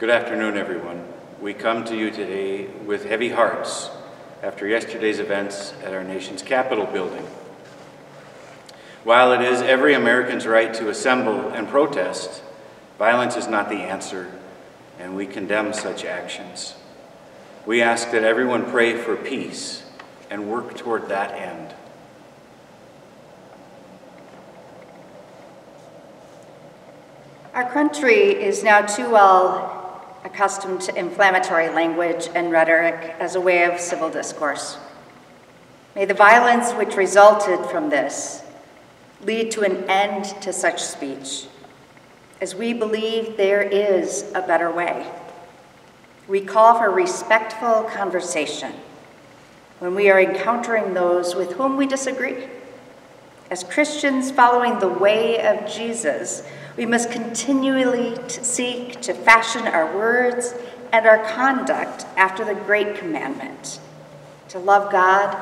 Good afternoon, everyone. We come to you today with heavy hearts after yesterday's events at our nation's Capitol building. While it is every American's right to assemble and protest, violence is not the answer, and we condemn such actions. We ask that everyone pray for peace and work toward that end. Our country is now too well accustomed to inflammatory language and rhetoric as a way of civil discourse. May the violence which resulted from this lead to an end to such speech, as we believe there is a better way. We call for respectful conversation when we are encountering those with whom we disagree. As Christians following the way of Jesus, we must continually seek to fashion our words and our conduct after the great commandment, to love God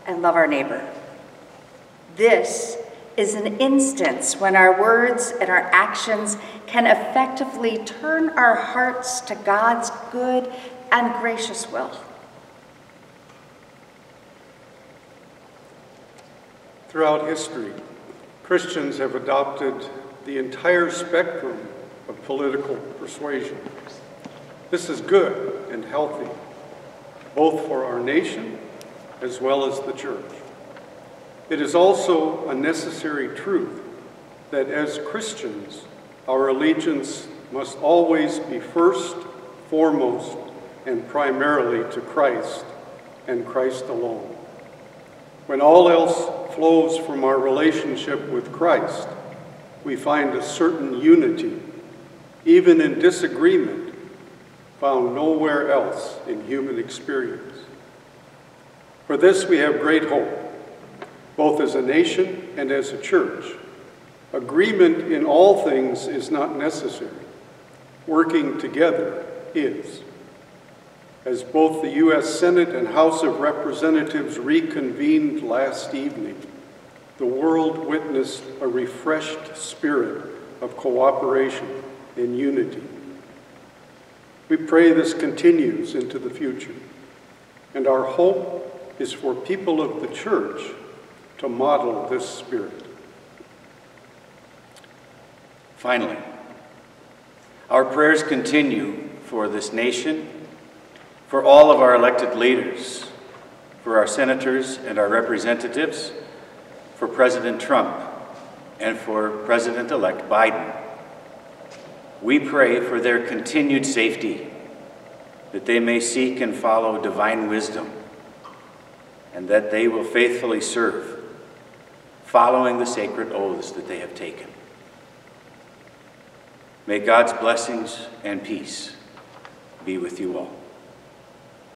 and love our neighbor. This is an instance when our words and our actions can effectively turn our hearts to God's good and gracious will. Throughout history, Christians have adopted the entire spectrum of political persuasion. This is good and healthy, both for our nation as well as the church. It is also a necessary truth that as Christians, our allegiance must always be first, foremost, and primarily to Christ and Christ alone. When all else flows from our relationship with Christ, we find a certain unity, even in disagreement, found nowhere else in human experience. For this we have great hope, both as a nation and as a church. Agreement in all things is not necessary. Working together is. As both the U.S. Senate and House of Representatives reconvened last evening, the world witnessed a refreshed spirit of cooperation and unity. We pray this continues into the future, and our hope is for people of the church to model this spirit. Finally, our prayers continue for this nation, for all of our elected leaders, for our senators and our representatives, for President Trump, and for President-elect Biden. We pray for their continued safety, that they may seek and follow divine wisdom, and that they will faithfully serve, following the sacred oaths that they have taken. May God's blessings and peace be with you all.